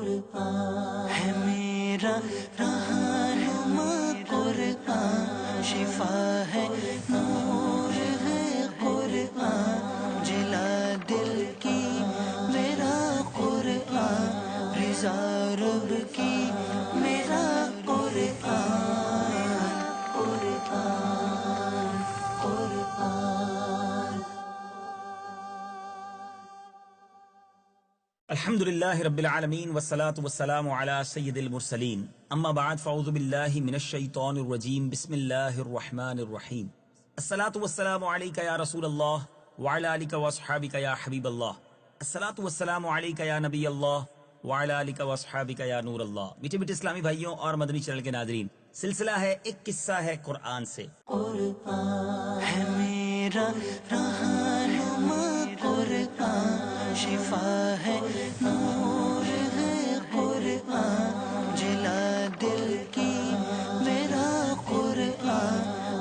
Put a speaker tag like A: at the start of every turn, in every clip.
A: قرآن ہے میرا رہنما، قرآن شفا ہے، نور ہے قرآن، جلا دل کی میرا قرآن، رضا رب کی میرا قرآن، قرآن قرآن۔
B: الحمد للہ رب العالمین والصلاة والسلام علی سید المرسلین، اما بعد فاعوذ باللہ من الشیطان الرجیم، بسم اللہ الرحمن الرحیم۔ الصلاة والسلام علیک یا رسول اللہ وعلی آلک واصحابک یا حبیب اللہ، الصلاة والسلام علیک یا نبی اللہ وعلی آلک واصحابک یا نور اللہ۔ میٹھے میٹھے اسلامی بھائیوں اور مدنی چینل کے ناظرین، سلسلہ ہے ایک قصہ ہے قرآن سے۔
A: قرآن ہے میرا رہنما، قرآن شفا ہے، نور ہے قرآن، جلا دل کی میرا قرآن،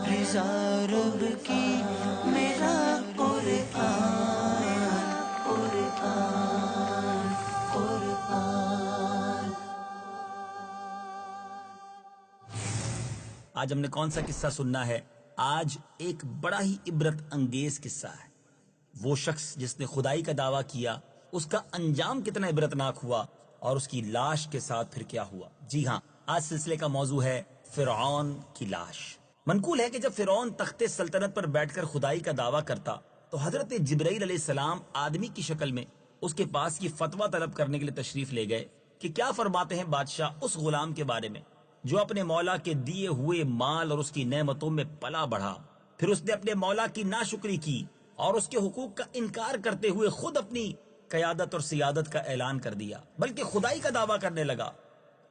A: رضا رب کی میرا قرآن، قرآن قرآن۔
B: آج ہم نے کون سا قصہ سننا ہے؟ آج ایک بڑا ہی عبرت انگیز قصہ ہے۔ وہ شخص جس نے خدائی کا دعویٰ کیا، اس کا انجام کتنا عبرتناک ہوا، اور اس کی لاش کے ساتھ پھر کیا ہوا۔ جی ہاں، آج سلسلے کا موضوع ہے فرعون کی لاش۔ منقول ہے کہ جب فرعون تخت سلطنت پر بیٹھ کر خدائی کا دعویٰ کرتا تو حضرت جبرائیل علیہ السلام آدمی کی شکل میں اس کے پاس یہ فتویٰ طلب کرنے کے لیے تشریف لے گئے کہ کیا فرماتے ہیں بادشاہ اس غلام کے بارے میں جو اپنے مولا کے دیے ہوئے مال اور اس کی نعمتوں میں پلا بڑھا، پھر اس نے اپنے مولا کی ناشکری کی اور اس کے حقوق کا انکار کرتے ہوئے خود اپنی قیادت اور سیادت کا اعلان کر دیا، بلکہ خدائی کا دعویٰ کرنے لگا۔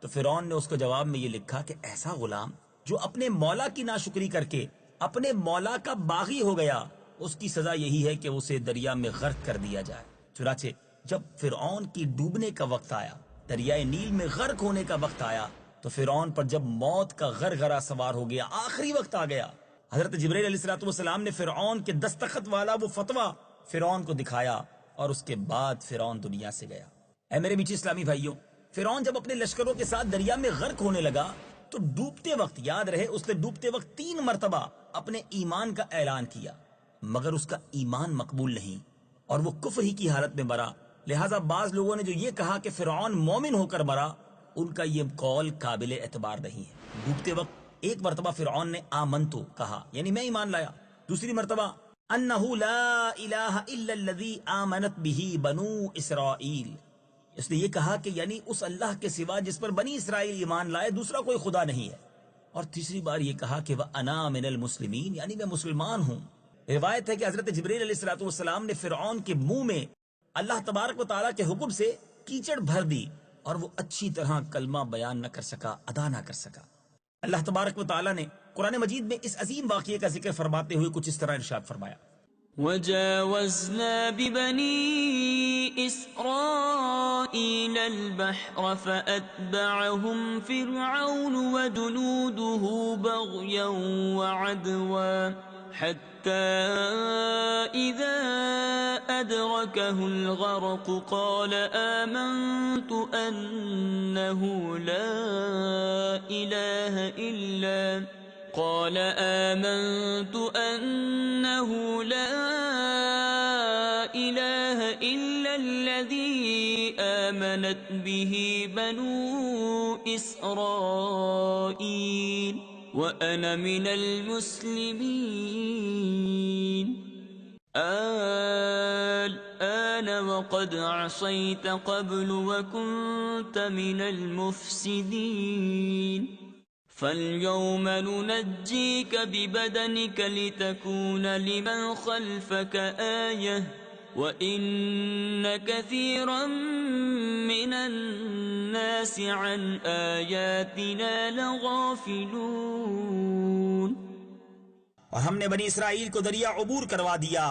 B: تو فرعون نے اس کو جواب میں یہ لکھا کہ ایسا غلام جو اپنے مولا کی ناشکری کر کے اپنے مولا کا باغی ہو گیا، اس کی سزا یہی ہے کہ اسے دریا میں غرق کر دیا جائے۔ چنانچہ جب فرعون کی ڈوبنے کا وقت آیا، دریائے نیل میں غرق ہونے کا وقت آیا، تو فرعون پر جب موت کا غرغرہ سوار ہو گیا، آخری وقت آ گیا، حضرت جبرائیل علیہ السلام نے فرعون کے دستخط والا وہ فتویٰ فرعون کو دکھایا، اور اس کے بعد فرعون دنیا سے گیا۔ اے میرے میٹھے اسلامی بھائیوں، فرعون جب اپنے لشکروں کے ساتھ دریا میں غرق ہونے لگا تو ڈوبتے وقت، یاد رہے، اس نے ڈوبتے وقت 3 مرتبہ اپنے ایمان کا اعلان کیا، مگر اس کا ایمان مقبول نہیں اور وہ کفر ہی کی حالت میں مرا۔ لہٰذا بعض لوگوں نے جو یہ کہا کہ فرعون مومن ہو کر مرا، ان کا یہ قول قابل اعتبار نہیں ہے۔ ڈوبتے وقت ایک مرتبہ فرعون نے آمنتو کہا، یعنی میں ایمان لایا، دوسری مرتبہ انہو لا الہ الا الذی آمنت بہ بنو اسرائیل، اس نے یہ کہا کہ یعنی اس اللہ کے سوا جس پر بنی اسرائیل ایمان لائے دوسرا کوئی خدا نہیں ہے، اور تیسری بار یہ کہا کہ وَأَنَا مِنَ الْمُسْلِمِينَ، یعنی میں مسلمان ہوں۔ روایت ہے کہ حضرت جبرائیل علیہ السلام نے فرعون کے منہ میں اللہ تبارک و تعالیٰ کے حکم سے کیچڑ بھر دی اور وہ اچھی طرح کلمہ بیان نہ کر سکا، ادا نہ کر سکا۔ اللہ تبارک و تعالیٰ نے قرآن مجید میں اس عظیم واقعے کا ذکر فرماتے ہوئے کچھ اس طرح ارشاد فرمایا،
C: وجاوزنا ببني إسرائيل البحر فأتبعهم فرعون وجنوده بغيا وعدوا حتى إذا أدركه الغرق قال آمنت أنه لا إله إلا الذي آمنت به بنو إسرائيل وأنا من المسلمين الآن وقد عصيت قبل وكنت من المفسدين فاليوم ننجيك ببدنك لتكون لمن خلفك آية وإن كثيرا من الناس عن آياتنا لغافلون۔
B: اور ہم نے بنی اسرائیل کو دریا عبور کروا دیا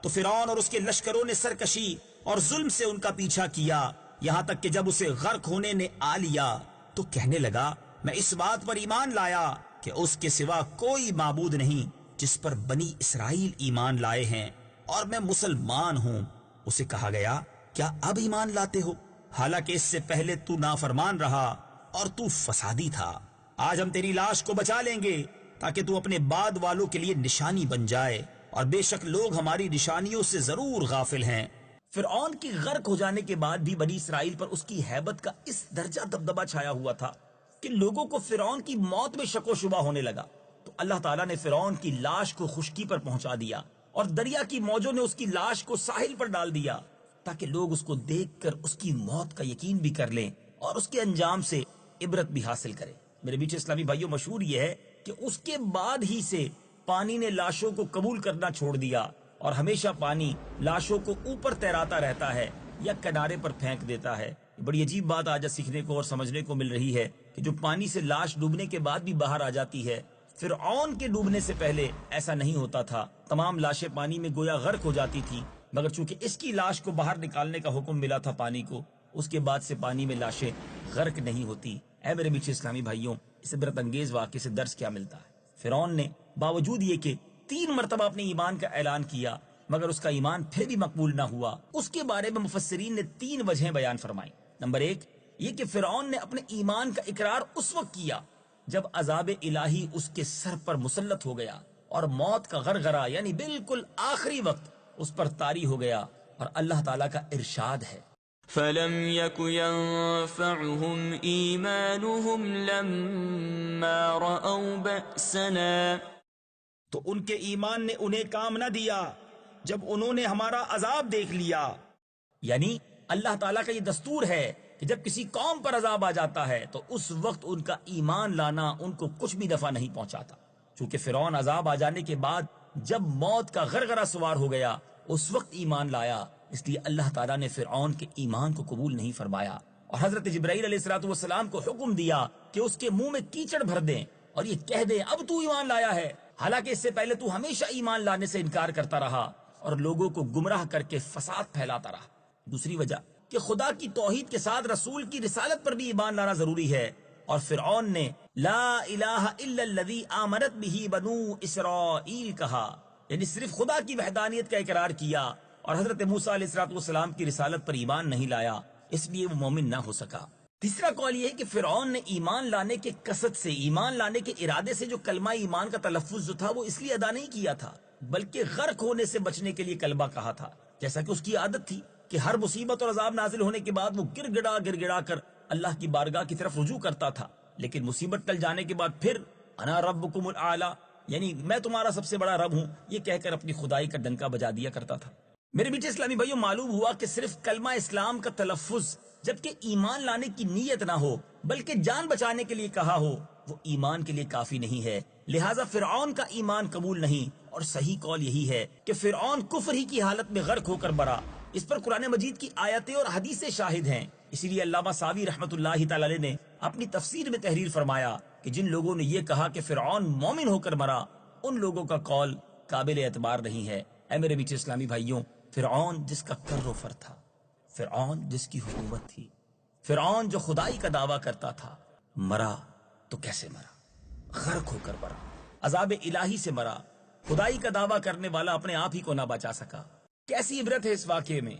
B: تو فرعون اور اس کے لشکروں نے سرکشی اور ظلم سے ان کا پیچھا کیا، یہاں تک کہ جب اسے غرق ہونے نے آ لیا تو کہنے لگا میں اس بات پر ایمان لایا کہ اس کے سوا کوئی معبود نہیں جس پر بنی اسرائیل ایمان لائے ہیں، اور میں مسلمان ہوں۔ اسے کہا گیا کیا اب ایمان لاتے ہو؟ حالانکہ اس سے پہلے تو نافرمان رہا اور تو فسادی تھا. آج ہم تیری لاش کو بچا لیں گے تاکہ تو اپنے بعد والوں کے لیے نشانی بن جائے، اور بے شک لوگ ہماری نشانیوں سے ضرور غافل ہیں. فرعون کی غرق ہو جانے کے بعد بھی بنی اسرائیل پر اس کی ہیبت کا اس درجہ دبدبہ چھایا ہوا تھا کہ لوگوں کو فرعون کی موت میں شک و شبہ ہونے لگا. تو اللہ تعالیٰ نے فرعون کی لاش کو خشکی پر پہنچا دیا اور دریا کی موجوں نے اس کی لاش کو ساحل پر ڈال دیا تاکہ لوگ اس کو دیکھ کر اس کی موت کا یقین بھی کر لیں اور اس کے انجام سے عبرت بھی حاصل کریں. میرے بیچ اسلامی بھائیوں، مشہور یہ ہے کہ اس کے بعد ہی سے پانی نے لاشوں کو قبول کرنا چھوڑ دیا اور ہمیشہ پانی لاشوں کو اوپر تیراتا رہتا ہے یا کنارے پر پھینک دیتا ہے. بڑی عجیب بات آج سیکھنے کو اور سمجھنے کو مل رہی ہے کہ جو پانی سے لاش ڈوبنے کے بعد بھی باہر آ جاتی ہے، فرعون کے ڈوبنے سے پہلے ایسا نہیں ہوتا تھا. تمام لاشیں پانی میں گویا غرق ہو جاتی تھی، مگر چونکہ اس کی لاش کو باہر نکالنے کا حکم ملا تھا پانی کو، اس کے بعد سے پانی میں لاشیں غرق نہیں ہوتی. اے میرے میٹھے اسلامی بھائیوں، اس عبرت انگیز واقعے سے درس کیا ملتا ہے؟ فرعون نے باوجود یہ کہ 3 مرتبہ اپنے ایمان کا اعلان کیا مگر اس کا ایمان پھر بھی مقبول نہ ہوا، اس کے بارے میں مفسرین نے 3 وجہیں بیان فرمائیں. نمبر 1، یہ کہ فرعون نے اپنے ایمان کا اقرار اس وقت کیا جب عذاب الہی اس کے سر پر مسلط ہو گیا اور موت کا غرغرہ یعنی بالکل آخری وقت اس پر طاری ہو گیا. اور اللہ تعالیٰ کا ارشاد ہے،
C: فَلَمْ يَكُ يَنفَعُهُمْ إِيمَانُهُمْ لَمَّا رَأَوْا بَأْسَنَا،
B: تو ان کے ایمان نے انہیں کام نہ دیا جب انہوں نے ہمارا عذاب دیکھ لیا. یعنی اللہ تعالیٰ کا یہ دستور ہے کہ جب کسی قوم پر عذاب آ جاتا ہے تو اس وقت ان کا ایمان لانا ان کو کچھ بھی نفع نہیں پہنچاتا. چونکہ فرعون عذاب آ جانے کے بعد جب موت کا غرغرہ سوار ہو گیا اس وقت ایمان لایا، اس لیے اللہ تعالیٰ نے فرعون کے ایمان کو قبول نہیں فرمایا اور حضرت جبرائیل علیہ السلام کو حکم دیا کہ اس کے منہ میں کیچڑ بھر دیں اور یہ کہہ دیں اب تو ایمان لایا ہے، حالانکہ اس سے پہلے تو ہمیشہ ایمان لانے سے انکار کرتا رہا اور لوگوں کو گمراہ کر کے فساد پھیلاتا رہا. دوسری وجہ کہ خدا کی توحید کے ساتھ رسول کی رسالت پر بھی ایمان لانا ضروری ہے، اور فرعون نے لا الہ الا الذی آمنت بہ بنو اسرائیل کہا، یعنی صرف خدا کی وحدانیت کا اقرار کیا اور حضرت موسیٰ علیہ السلام کی رسالت پر ایمان نہیں لایا، اس لیے وہ مومن نہ ہو سکا. تیسرا قول یہ ہے کہ فرعون نے ایمان لانے کے قصد سے، ایمان لانے کے ارادے سے جو کلمہ ایمان کا تلفظ جو تھا وہ اس لیے ادا نہیں کیا تھا بلکہ غرق ہونے سے بچنے کے لیے کلمہ کہا تھا. جیسا کہ اس کی عادت تھی کہ ہر مصیبت اور عذاب نازل ہونے کے بعد وہ گر گڑا کر اللہ کی بارگاہ کی طرف رجوع کرتا تھا، لیکن مصیبت ٹل جانے کے بعد پھر انا ربکم الاعلی، یعنی میں تمہارا سب سے بڑا رب ہوں، یہ کہہ کر اپنی خدائی کا ڈنکا بجا دیا کرتا تھا. میرے میٹھے اسلامی بھائیوں، معلوم ہوا کہ صرف کلمہ اسلام کا تلفظ جبکہ ایمان لانے کی نیت نہ ہو بلکہ جان بچانے کے لیے کہا ہو وہ ایمان کے لیے کافی نہیں ہے. لہٰذا فرعون کا ایمان قبول نہیں، اور صحیح قول یہی ہے کہ فرعون کفر ہی کی حالت میں غرق ہو کر مرا. اس پر قرآن مجید کی آیتیں اور حدیثیں شاہد ہیں. اسی لیے علامہ ساوی رحمۃ اللہ تعالی علیہ نے اپنی تفسیر میں تحریر فرمایا کہ جن لوگوں نے یہ کہا کہ فرعون مومن ہو کر مرا، ان لوگوں کا قول قابل اعتبار نہیں ہے. اے میرے بیچ اسلامی بھائیوں، فرعون جس کا کر و فر تھا، فرعون جس کی حکومت تھی، فرعون جو خدائی کا دعویٰ کرتا تھا، مرا تو کیسے مرا؟ غرق ہو کر مرا، عذاب الہی سے مرا. خدائی کا دعویٰ کرنے والا اپنے آپ ہی کو نہ بچا سکا. کیسی عبرت ہے اس واقعے میں.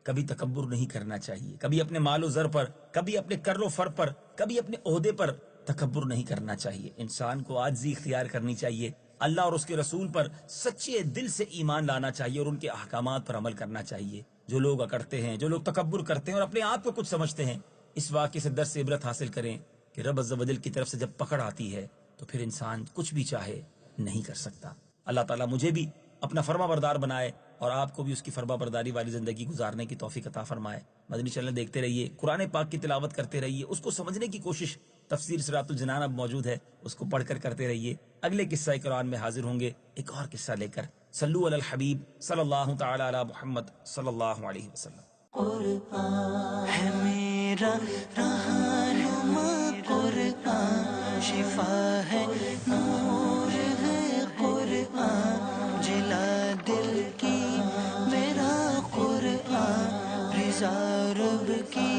B: کبھی تکبر نہیں کرنا چاہیے، کبھی اپنے مال و زر پر، کبھی اپنے کر و فر پر، کبھی اپنے عہدے پر تکبر نہیں کرنا چاہیے. انسان کو عاجزی اختیار کرنی چاہیے، اللہ اور اس کے رسول پر سچے دل سے ایمان لانا چاہیے اور ان کے احکامات پر عمل کرنا چاہیے. جو لوگ اکڑتے ہیں، جو لوگ تکبر کرتے ہیں اور اپنے آپ کو کچھ سمجھتے ہیں، اس واقعے سے درس عبرت حاصل کریں کہ رب عز و جل کی طرف سے جب پکڑ آتی ہے تو پھر انسان کچھ بھی چاہے نہیں کر سکتا. اللہ تعالیٰ مجھے بھی اپنا فرما بردار بنائے اور آپ کو بھی اس کی فرما برداری والی زندگی گزارنے کی توفیق عطا فرمائے. مدنی چینل دیکھتے رہیے، قرآن پاک کی تلاوت کرتے رہیے، اس کو سمجھنے کی کوشش. تفسیر صراط الجنان اب موجود ہے، اس کو پڑھ کر کرتے رہیے. اگلے قصہ قرآن میں حاضر ہوں گے ایک اور قصہ لے کر. صلو علی الحبیب صلی اللہ تعالی علی محمد صلی اللہ علیہ وسلم.
A: قرآن ہے میرا رہنما، قرآن شفا ہے، نور ہے قرآن، جلا دل کی میرا قرآن، رضا رب کی